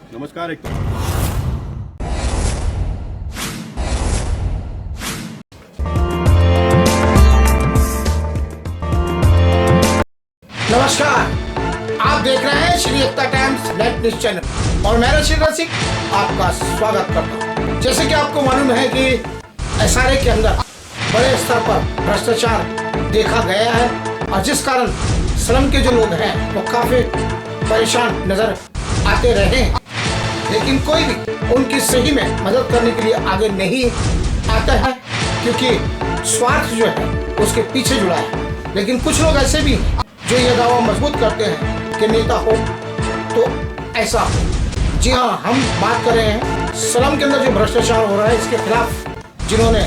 नमस्कार। नमस्कार, आप देख रहे हैं श्री एकता टाइम्स नेट न्यूज चैनल और मैं रशीद रसिक आपका स्वागत करता हूं। जैसे कि आपको मालूम है कि एसआरए के अंदर बड़े स्तर पर भ्रष्टाचार देखा गया है और जिस कारण स्लम के जो लोग हैं वो काफी परेशान नजर आते रहे हैं, लेकिन कोई भी उनकी सही में मदद करने के लिए आगे नहीं आता है क्योंकि स्वार्थ जो है उसके पीछे जुड़ा है। लेकिन कुछ लोग ऐसे भी हैं जो ये दावा मजबूत करते हैं कि नेता हो तो ऐसा हो। जी हाँ, हम बात कर रहे हैं स्लम के अंदर जो भ्रष्टाचार हो रहा है इसके खिलाफ जिन्होंने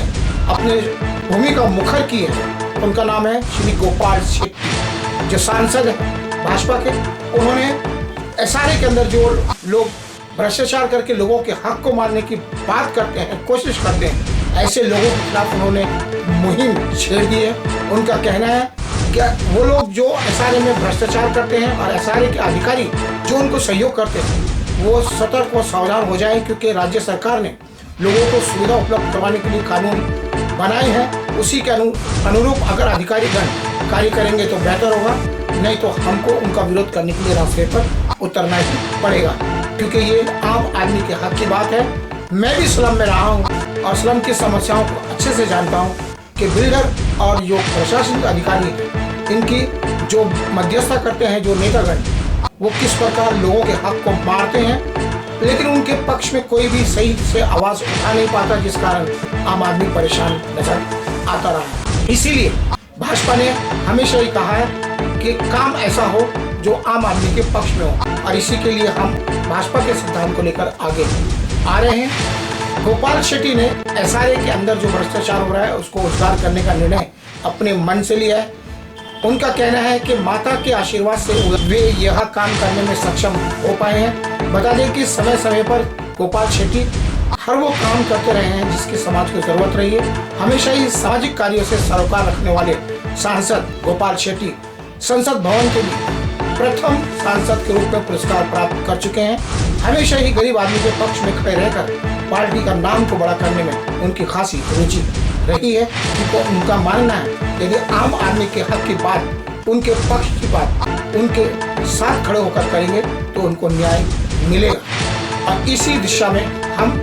अपनी भूमिका मुखर की है उनका नाम है श्री गोपाल शेट्टी, जो सांसद है भाजपा के। उन्होंने एसआरए के अंदर जो लोग भ्रष्टाचार करके लोगों के हक को मारने की बात करते हैं, कोशिश करते हैं, ऐसे लोगों के खिलाफ उन्होंने मुहिम छेड़ दी है। उनका कहना है कि वो लोग जो एसआरए में भ्रष्टाचार करते हैं और एसआरए के अधिकारी जो उनको सहयोग करते हैं वो सतर्क और सावधान हो जाए, क्योंकि राज्य सरकार ने लोगों को सुविधा उपलब्ध करवाने के लिए कानून बनाए हैं। उसी के अनुरूप अगर अधिकारी गण कार्य करेंगे तो बेहतर होगा, नहीं तो हमको उनका विरोध करने के लिए रास्ते पर उतरना ही पड़ेगा, क्योंकि ये आम आदमी के हक की बात है। मैं भी स्लम में रहा हूँ और स्लम की समस्याओं को अच्छे से जानता हूँ कि बिल्डर और जो प्रशासनिक अधिकारी हैं इनकी जो मध्यस्थता करते हैं जो नेतागण, वो किस प्रकार लोगों के हक को मारते हैं, लेकिन उनके पक्ष में कोई भी सही से आवाज उठा नहीं पाता, जिस कारण आम आदमी परेशान नजर आता रहा है। इसीलिए भाजपा ने हमेशा ही कहा है कि काम ऐसा हो जो आम आदमी के पक्ष में हो, और इसी के लिए हम भाजपा के सिद्धांत को लेकर आगे आ रहे हैं। गोपाल शेट्टी ने एसआरए के अंदर जो भ्रष्टाचार हो रहा है उसको उजागर करने का निर्णय अपने मन से लिया है। उनका कहना है कि माता के आशीर्वाद से वे यह काम करने में सक्षम हो पाए हैं। बता दें कि समय समय पर गोपाल शेट्टी हर वो काम करते रहे हैं जिसकी समाज को जरूरत रही है। हमेशा ही सामाजिक कार्यों से सरोकार रखने वाले सांसद गोपाल शेट्टी संसद भवन के लिए प्रथम सांसद के रूप में पुरस्कार प्राप्त कर चुके हैं। हमेशा ही गरीब आदमी के पक्ष में खड़े रहकर पार्टी का नाम को बड़ा करने में उनकी खासी रुचि रही है, क्योंकि उनका मानना है यदि आम आदमी के हक की बात, उनके पक्ष की बात उनके साथ खड़े होकर करेंगे तो उनको न्याय मिलेगा, और इसी दिशा में हम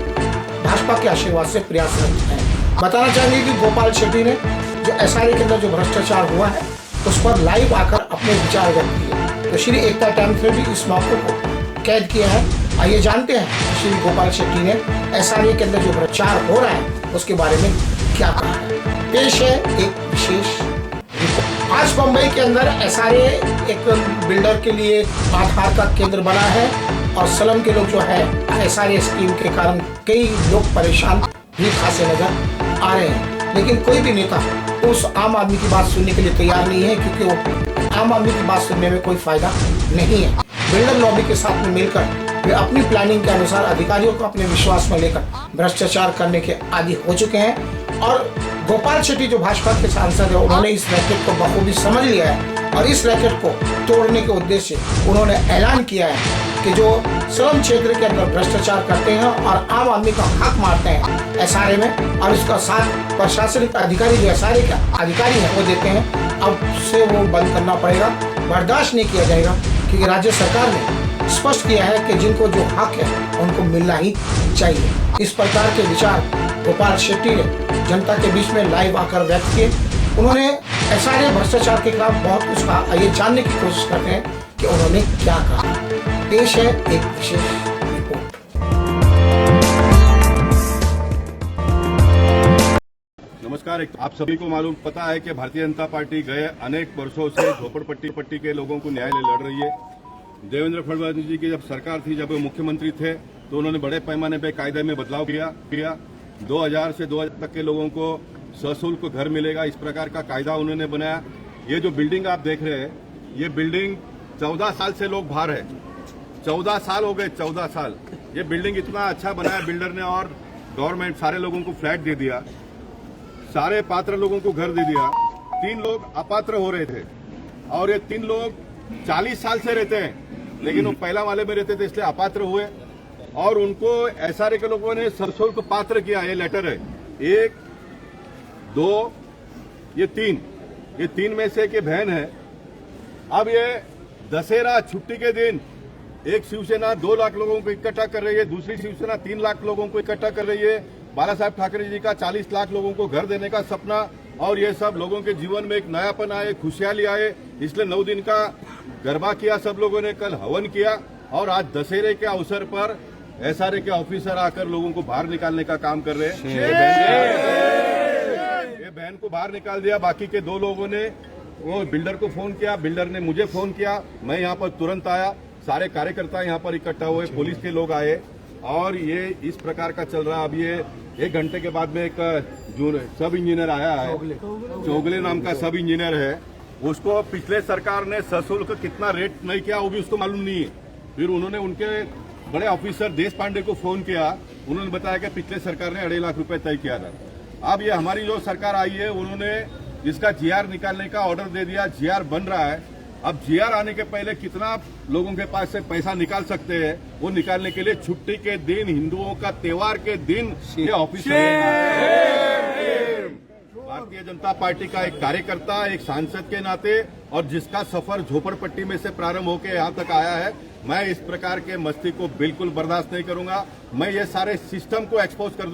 भाजपा के आशीर्वाद से प्रयासरत हैं। बताना चाहेंगे कि गोपाल शेट्टी ने जो एसआरए के अंदर जो भ्रष्टाचार हुआ है उस पर लाइव आकर अपने विचार व्यक्त किए, तो श्री एकता टाइम्स ने भी इस मौके को कैद किया है। आइए जानते हैं श्री गोपाल शेट्टी ने एसआरए के अंदर जो भ्रष्टाचार हो रहा है उसके बारे में क्या कहा है। पेश है एक विशेष रिपोर्ट। आज बम्बई के अंदर एसआरए एक बिल्डर के लिए आधार का केंद्र बना है और स्लम के लोग जो है एसआरए स्कीम के कारण कई लोग परेशान भी खासे नजर आ रहे हैं, लेकिन कोई भी नेता उस आम आदमी की बात सुनने के लिए तैयार नहीं है, क्योंकि वो आम आदमी की बात सुनने में कोई फायदा नहीं है। बिल्डर लॉबी के साथ में मिलकर वे अपनी प्लानिंग के अनुसार अधिकारियों को अपने विश्वास में लेकर भ्रष्टाचार करने के आदी हो चुके हैं। और गोपाल शेट्टी जो भाजपा के सांसद है उन्होंने इस रैकेट को बखूबी समझ लिया है और इस रैकेट को तोड़ने के उद्देश्य से उन्होंने ऐलान किया है कि जो स्लम क्षेत्र के अंदर भ्रष्टाचार करते हैं और आम आदमी का हक मारते हैं एसआरए में, और उसका साथ प्रशासनिक अधिकारी जो एसआरए के अधिकारी हैं वो देते हैं, अब से वो बंद करना पड़ेगा, बर्दाश्त नहीं किया जाएगा, क्योंकि राज्य सरकार ने स्पष्ट किया है कि जिनको जो हक है उनको मिलना ही चाहिए। इस प्रकार के विचार गोपाल शेट्टी ने जनता के बीच में लाइव आकर व्यक्त किए। उन्होंने एसआरए भ्रष्टाचार के खिलाफ बहुत कुछ कहा। ये जानने की कोशिश करते हैं कि उन्होंने क्या कहा। पेश है एक विशेष रिपोर्ट। नमस्कार। आप सभी को मालूम पता है कि भारतीय जनता पार्टी गए अनेक वर्षों से झोपड़पट्टी के लोगों को न्यायालय लड़ रही है। देवेंद्र फडणवीस जी की जब सरकार थी, जब वे मुख्यमंत्री थे, तो उन्होंने बड़े पैमाने पे कायदे में बदलाव किया। 2000 से 2000 तक के लोगों को सशुल्क घर मिलेगा, इस प्रकार का कायदा उन्होंने बनाया। ये जो बिल्डिंग आप देख रहे हैं, ये बिल्डिंग 14 साल से लोग बाहर है। 14 साल हो गए, 14 साल। ये बिल्डिंग इतना अच्छा बनाया बिल्डर ने, और गवर्नमेंट सारे लोगों को फ्लैट दे दिया, सारे पात्र लोगों को घर दे दिया। 3 लोग अपात्र हो रहे थे और ये 3 लोग 40 साल से रहते हैं, लेकिन वो पहला वाले में रहते थे इसलिए अपात्र हुए। और उनको एसआरए के लोगों ने सशुल्क पात्र किया। ये लेटर है 1, 2, ये 3 में से एक ये बहन है। अब ये दशहरा छुट्टी के दिन एक शिवसेना 2 लाख लोगों को इकट्ठा कर रही है, दूसरी शिवसेना 3 लाख लोगों को इकट्ठा कर रही है। बाला साहब ठाकरे जी का 40 लाख लोगों को घर देने का सपना, और ये सब लोगों के जीवन में एक नयापन आए, खुशहाली आए, इसलिए 9 दिन का गरबा किया सब लोगों ने, कल हवन किया। और आज दशहरे के अवसर पर एसआरए के ऑफिसर आकर लोगों को बाहर निकालने का काम कर रहे हैं। ये बहन को बाहर निकाल दिया। बाकी के 2 लोगों ने वो बिल्डर को फोन किया, बिल्डर ने मुझे फोन किया, मैं यहाँ पर तुरंत आया। सारे कार्यकर्ता यहाँ पर इकट्ठा हुए, पुलिस के लोग आए, और ये इस प्रकार का चल रहा। अब ये 1 घंटे के बाद में एक जो सब इंजीनियर आया है, चौगले नाम का सब इंजीनियर है, उसको पिछले सरकार ने सशुल्क कितना रेट नहीं किया वो भी उसको मालूम नहीं है। फिर उन्होंने उनके बड़े ऑफिसर देश पांडे को फोन किया, उन्होंने बताया कि पिछले सरकार ने 2.5 लाख रुपए तय किया था। अब ये हमारी जो सरकार आई है, उन्होंने इसका जीआर निकालने का ऑर्डर दे दिया, जीआर बन रहा है। अब जीआर आने के पहले कितना लोगों के पास से पैसा निकाल सकते हैं, वो निकालने के लिए छुट्टी के दिन, हिंदुओं का त्योहार के दिन ये ऑफिसर, भारतीय जनता पार्टी का एक कार्यकर्ता, एक सांसद के नाते, और जिसका सफर झोपड़पट्टी में से प्रारंभ होकर यहाँ तक आया है, मैं इस प्रकार के मस्ती को बिल्कुल बर्दाश्त नहीं करूंगा। मैं ये सारे सिस्टम को एक्सपोज कर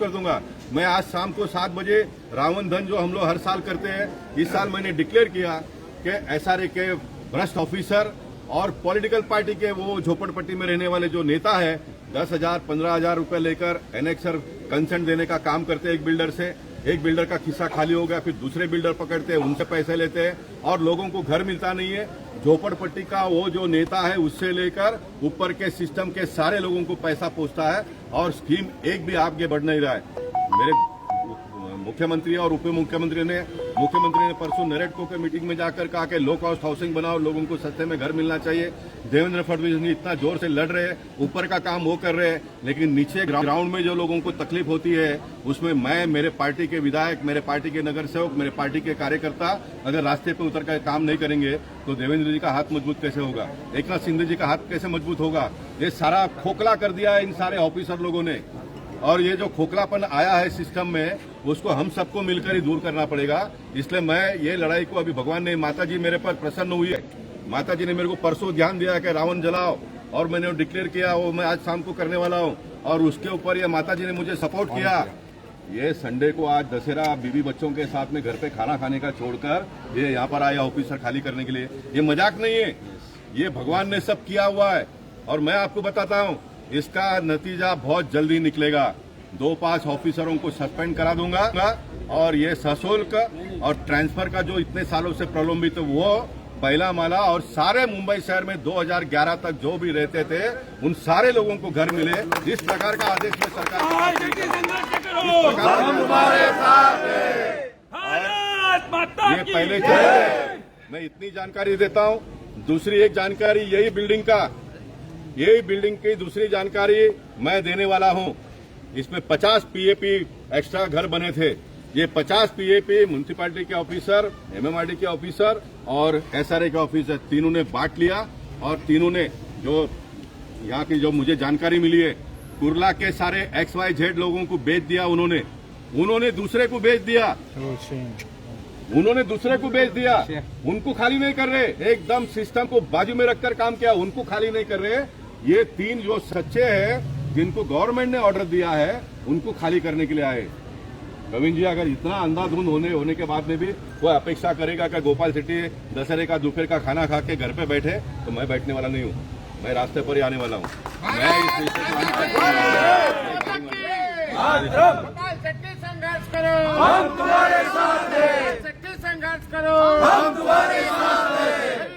दूंगा, मैं आज शाम को 7 बजे रावण धन जो हम लोग हर साल करते हैं, इस साल मैंने डिक्लेयर किया कि एसआरए के भ्रष्ट ऑफिसर और पॉलिटिकल पार्टी के वो झोपड़पट्टी में रहने वाले जो नेता है 10,000 15,000 रुपए लेकर एनेक्सर कंसेंट देने का काम करते हैं। एक बिल्डर से, एक बिल्डर का खिस्सा खाली हो गया, फिर दूसरे बिल्डर पकड़ते हैं, उनसे पैसे लेते हैं, और लोगों को घर मिलता नहीं है। झोपड़पट्टी का वो जो नेता है उससे लेकर ऊपर के सिस्टम के सारे लोगों को पैसा पहुंचता है, और स्कीम एक भी आगे बढ़ नहीं रहा है। मेरे मुख्यमंत्री और उप मुख्यमंत्री ने परसों नरेटको के मीटिंग में जाकर कहा कि लो कॉस्ट हाउसिंग बनाओ, लोगों को सस्ते में घर मिलना चाहिए। देवेंद्र फडणवीस जी इतना जोर से लड़ रहे हैं, ऊपर का काम वो कर रहे हैं, लेकिन नीचे ग्राउंड में जो लोगों को तकलीफ होती है उसमें मैं, मेरे पार्टी के विधायक, मेरे पार्टी के नगर सेवक, मेरे पार्टी के कार्यकर्ता अगर रास्ते पे उतर कर काम नहीं करेंगे तो देवेंद्र जी का हाथ मजबूत कैसे होगा, एकनाथ शिंदे जी का हाथ कैसे मजबूत होगा। ये सारा खोखला कर दिया है इन सारे ऑफिसर लोगों ने, और ये जो खोखलापन आया है सिस्टम में उसको हम सबको मिलकर ही दूर करना पड़ेगा। इसलिए मैं ये लड़ाई को, अभी भगवान ने, माता जी मेरे पर प्रसन्न हुई है, माता जी ने मेरे को परसों ध्यान दिया कि रावण जलाओ, और मैंने डिक्लेयर किया, वो मैं आज शाम को करने वाला हूँ, और उसके ऊपर ये माता जी ने मुझे सपोर्ट किया। ये संडे को आज दशहरा बीवी बच्चों के साथ में घर पे खाना खाने का छोड़कर ये यहाँ पर आया ऑफिसर खाली करने के लिए, ये मजाक नहीं है, ये भगवान ने सब किया हुआ है। और मैं आपको बताता हूँ इसका नतीजा बहुत जल्दी निकलेगा। 2-5 ऑफिसरों को सस्पेंड करा दूंगा, और ये सशुल्क और ट्रांसफर का जो इतने सालों से प्रलंबित वो पहला माला, और सारे मुंबई शहर में 2011 तक जो भी रहते थे उन सारे लोगों को घर मिले। इस प्रकार का आदेश में सरकार ये पहले चले। मैं इतनी जानकारी देता हूँ। दूसरी एक जानकारी यही बिल्डिंग की दूसरी जानकारी मैं देने वाला हूँ। इसमें 50 पीएपी एक्स्ट्रा घर बने थे। ये 50 पीएपी म्युनिसिपैलिटी के ऑफिसर, एमएमआरडी के ऑफिसर और एसआरए के ऑफिसर तीनों ने बांट लिया, और तीनों ने जो यहाँ की जो मुझे जानकारी मिली है, कुर्ला के सारे XYZ लोगों को बेच दिया। उन्होंने दूसरे को बेच दिया, उनको खाली नहीं कर रहे, एकदम सिस्टम को बाजू में रखकर काम किया, उनको खाली नहीं कर रहे। ये 3 जो सच्चे हैं जिनको गवर्नमेंट ने ऑर्डर दिया है उनको खाली करने के लिए आए। रविंद्र जी, अगर इतना अंधाधुंध होने के बाद में भी वो अपेक्षा करेगा कि गोपाल सेठी दशहरे का दोपहर का खाना खा के घर पे बैठे, तो मैं बैठने वाला नहीं हूँ, मैं रास्ते पर ही आने वाला हूँ। मैं इस विषय संघर्ष करो, हम तुम्हारे साथ हैं। संघर्ष करो, हम तुम्हारे साथ हैं।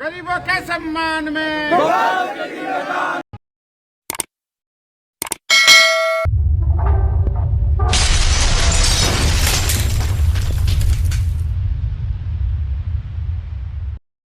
गरीबों के सम्मान में